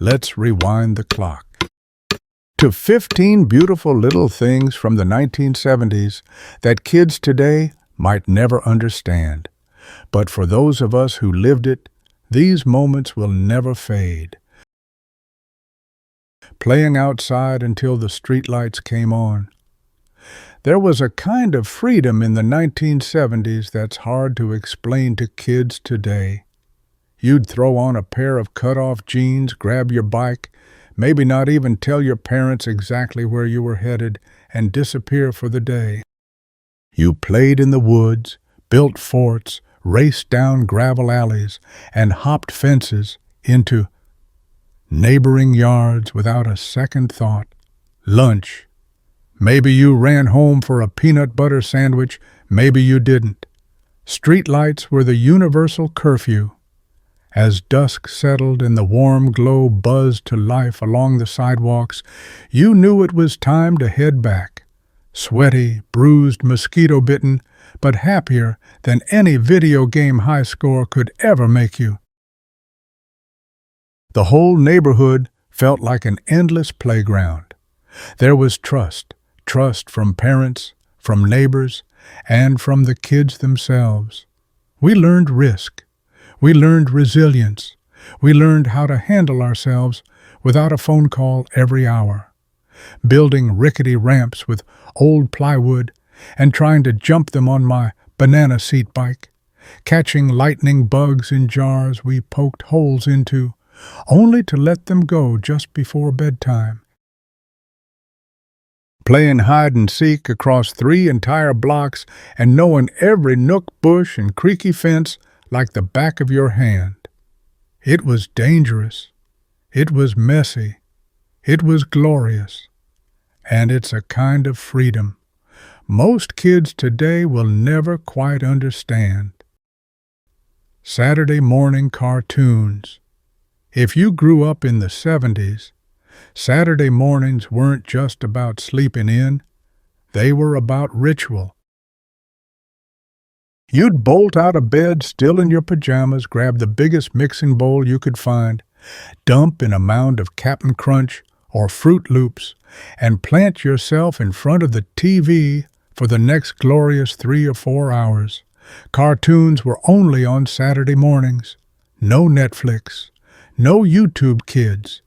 let's rewind the clock to 15 beautiful little things from the 1970s that kids today might never understand. But for those of us who lived it, these moments will never fade. Playing outside until the streetlights came on. There was a kind of freedom in the 1970s that's hard to explain to kids today. You'd throw on a pair of cut-off jeans, grab your bike, maybe not even tell your parents exactly where you were headed, and disappear for the day. You played in the woods, built forts, raced down gravel alleys, and hopped fences into neighboring yards without a second thought. Lunch. Maybe you ran home for a peanut butter sandwich, maybe you didn't. Streetlights were the universal curfew. As dusk settled and the warm glow buzzed to life along the sidewalks, you knew it was time to head back. Sweaty, bruised, mosquito-bitten, but happier than any video game high score could ever make you. The whole neighborhood felt like an endless playground. There was trust from parents, from neighbors, and from the kids themselves. We learned risk. We learned resilience. We learned how to handle ourselves without a phone call every hour. Building rickety ramps with old plywood and trying to jump them on my banana seat bike. Catching lightning bugs in jars we poked holes into, only to let them go just before bedtime. Playing hide-and-seek across 3 entire blocks and knowing every nook, bush, and creaky fence like the back of your hand. It was dangerous. It was messy. It was glorious. And it's a kind of freedom most kids today will never quite understand. Saturday morning cartoons. If you grew up in the 70s, Saturday mornings weren't just about sleeping in, they were about ritual. You'd bolt out of bed still in your pajamas, grab the biggest mixing bowl you could find, dump in a mound of Cap'n Crunch or Fruit Loops, and plant yourself in front of the TV for the next glorious 3 or 4 hours. Cartoons were only on Saturday mornings. No Netflix. No YouTube Kids.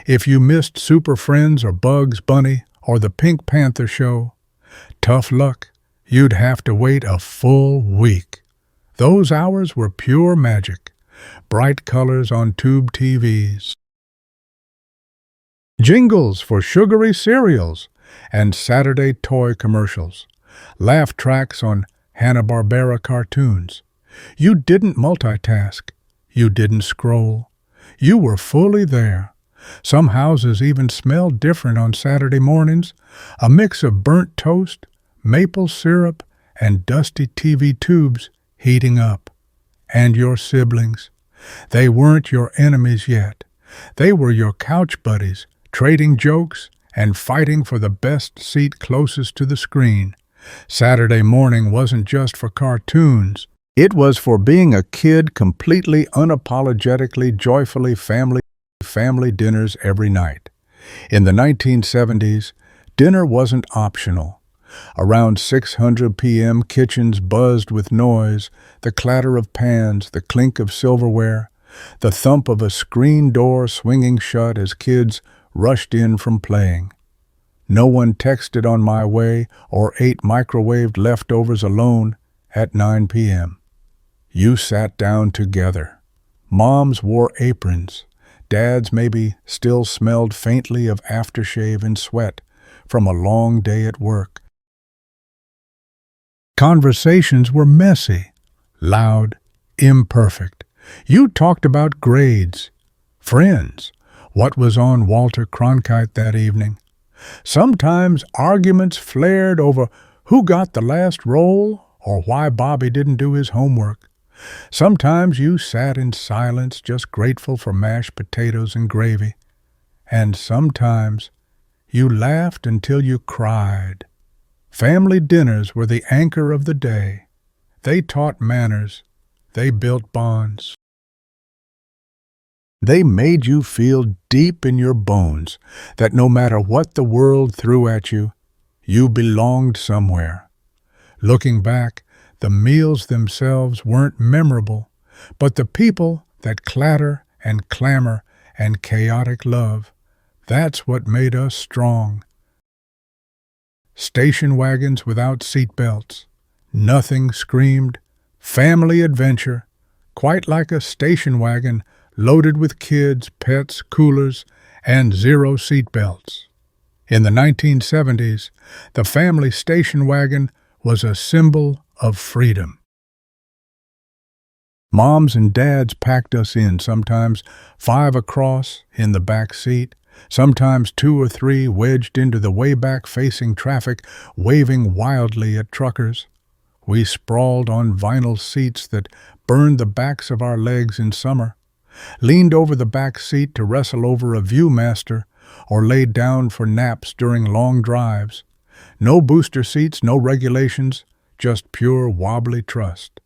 If you missed Super Friends or Bugs Bunny or the Pink Panther show, tough luck. You'd have to wait a full week. Those hours were pure magic. Bright colors on tube TVs. Jingles for sugary cereals and Saturday toy commercials. Laugh tracks on Hanna-Barbera cartoons. You didn't multitask. You didn't scroll. You were fully there. Some houses even smelled different on Saturday mornings, a mix of burnt toast, maple syrup, and dusty TV tubes heating up. And your siblings. They weren't your enemies yet. They were your couch buddies, trading jokes and fighting for the best seat closest to the screen. Saturday morning wasn't just for cartoons. It was for being a kid, completely unapologetically, joyfully family dinners every night. In the 1970s, dinner wasn't optional. Around 600 p.m., kitchens buzzed with noise, the clatter of pans, the clink of silverware, the thump of a screen door swinging shut as kids rushed in from playing. No one texted on my way or ate microwaved leftovers alone at 9 p.m. You sat down together. Moms wore aprons. Dads maybe still smelled faintly of aftershave and sweat from a long day at work. Conversations were messy, loud, imperfect. You talked about grades, friends, what was on Walter Cronkite that evening. Sometimes arguments flared over who got the last roll or why Bobby didn't do his homework. Sometimes you sat in silence, just grateful for mashed potatoes and gravy. And sometimes you laughed until you cried. Family dinners were the anchor of the day. They taught manners. They built bonds. They made you feel deep in your bones that no matter what the world threw at you, you belonged somewhere. Looking back, the meals themselves weren't memorable, but the people that clatter and clamor and chaotic love, that's what made us strong. Station wagons without seat belts. Nothing screamed family adventure, quite like a station wagon loaded with kids, pets, coolers, and zero seat belts. In the 1970s, the family station wagon was a symbol of freedom. Moms and dads packed us in, sometimes 5 across in the back seat, sometimes 2 or 3 wedged into the way back facing traffic, waving wildly at truckers. We sprawled on vinyl seats that burned the backs of our legs in summer, leaned over the back seat to wrestle over a Viewmaster, or laid down for naps during long drives. No booster seats, no regulations, just pure wobbly trust.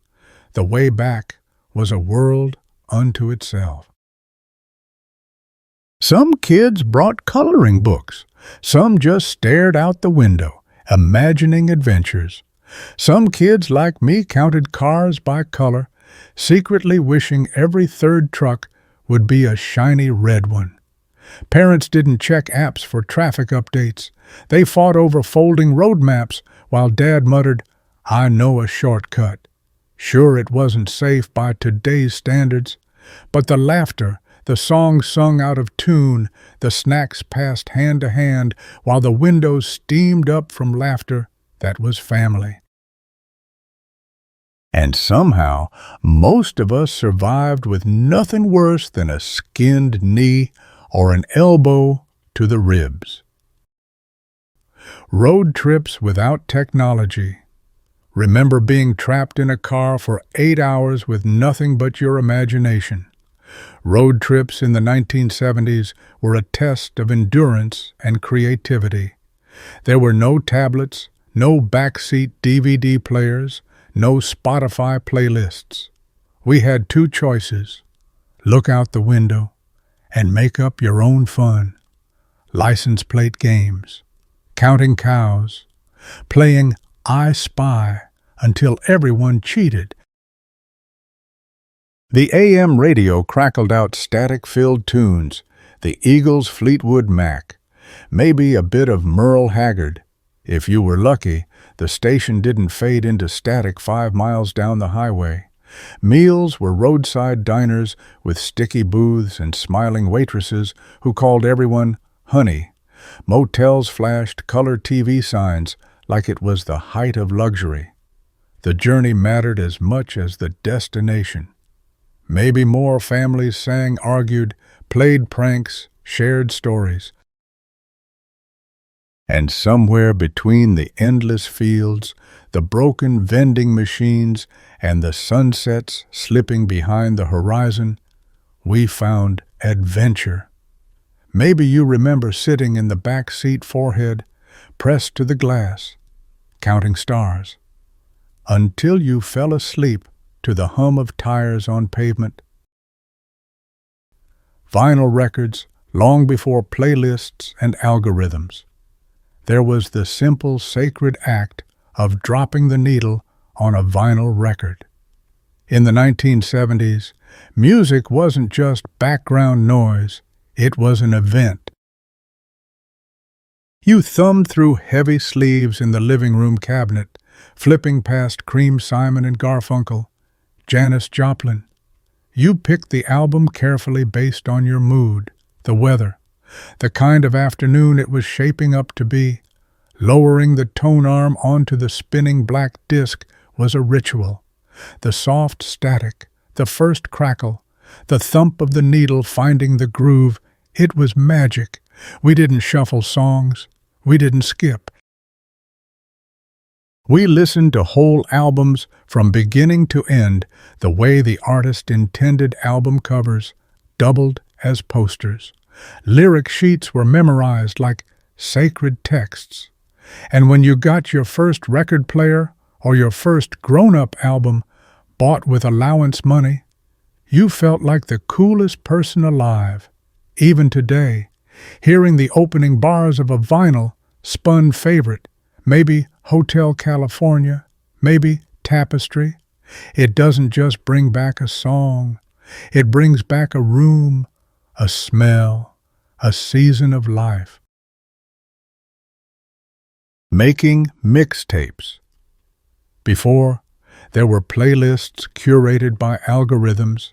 The way back was a world unto itself. Some kids brought coloring books. Some just stared out the window, imagining adventures. Some kids like me counted cars by color, secretly wishing every third truck would be a shiny red one. Parents didn't check apps for traffic updates. They fought over folding road maps while Dad muttered, "I know a shortcut." Sure, it wasn't safe by today's standards, but the laughter, the songs sung out of tune, the snacks passed hand to hand while the windows steamed up from laughter, that was family. And somehow, most of us survived with nothing worse than a skinned knee or an elbow to the ribs. Road trips without technology. Remember being trapped in a car for 8 hours with nothing but your imagination. Road trips in the 1970s were a test of endurance and creativity. There were no tablets, no backseat DVD players, no Spotify playlists. We had 2 choices: look out the window and make up your own fun. License plate games, counting cows, playing I Spy until everyone cheated. The AM radio crackled out static-filled tunes, the Eagles' Fleetwood Mac, maybe a bit of Merle Haggard. If you were lucky, the station didn't fade into static 5 miles down the highway. Meals were roadside diners with sticky booths and smiling waitresses who called everyone honey. Motels flashed color TV signs like it was the height of luxury. The journey mattered as much as the destination. Maybe more. Families sang, argued, played pranks, shared stories. And somewhere between the endless fields, the broken vending machines, and the sunsets slipping behind the horizon, we found adventure. Maybe you remember sitting in the back seat, forehead pressed to the glass, counting stars, until you fell asleep to the hum of tires on pavement. Vinyl records, long before playlists and algorithms. There was the simple, sacred act of dropping the needle on a vinyl record. In the 1970s, music wasn't just background noise, it was an event. You thumbed through heavy sleeves in the living room cabinet, flipping past Cream, Simon and Garfunkel, Janis Joplin. You picked the album carefully based on your mood, the weather, the kind of afternoon it was shaping up to be. Lowering the tone arm onto the spinning black disc was a ritual. The soft static, the first crackle, the thump of the needle finding the groove, it was magic. We didn't shuffle songs. We didn't skip. We listened to whole albums from beginning to end the way the artist intended. Album covers doubled as posters. Lyric sheets were memorized like sacred texts. And when you got your first record player or your first grown-up album bought with allowance money, You felt like the coolest person alive. Even today, hearing the opening bars of a vinyl spun favorite, maybe Hotel California, maybe Tapestry, it doesn't just bring back a song. It brings back a room, a smell, a season of life. Making mixtapes. Before, there were playlists curated by algorithms.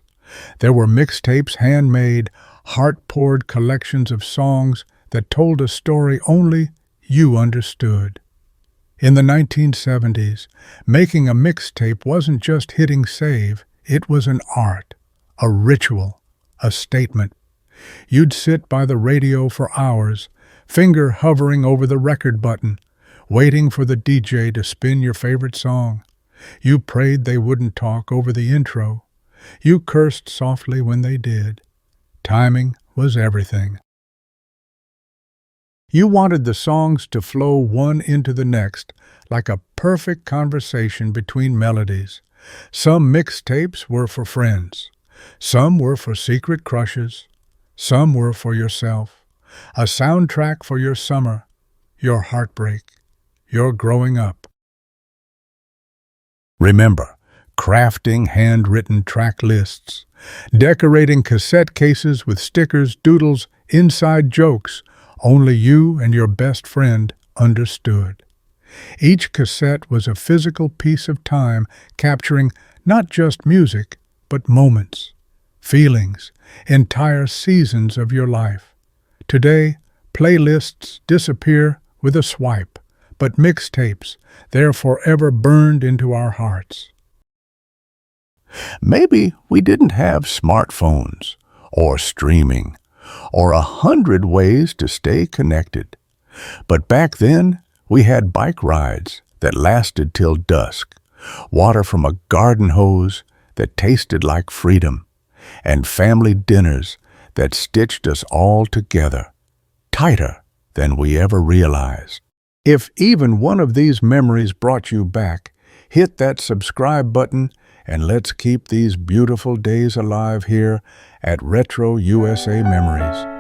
There were mixtapes, handmade, heart-poured collections of songs that told a story only you understood. In the 1970s, making a mixtape wasn't just hitting save, it was an art, a ritual, a statement. You'd sit by the radio for hours, finger hovering over the record button, waiting for the DJ to spin your favorite song. You prayed they wouldn't talk over the intro. You cursed softly when they did. Timing was everything. You wanted the songs to flow one into the next, like a perfect conversation between melodies. Some mixtapes were for friends. Some were for secret crushes. Some were for yourself. A soundtrack for your summer, your heartbreak, your growing up. Remember, crafting handwritten track lists, decorating cassette cases with stickers, doodles, inside jokes only you and your best friend understood. Each cassette was a physical piece of time capturing not just music, but moments, feelings, entire seasons of your life. Today, playlists disappear with a swipe, but mixtapes, they're forever burned into our hearts. Maybe we didn't have smartphones, or streaming, or 100 ways to stay connected. But back then, we had bike rides that lasted till dusk, water from a garden hose that tasted like freedom, and family dinners that stitched us all together, tighter than we ever realized. If even one of these memories brought you back, hit that subscribe button and let's keep these beautiful days alive here at Retro USA Memories.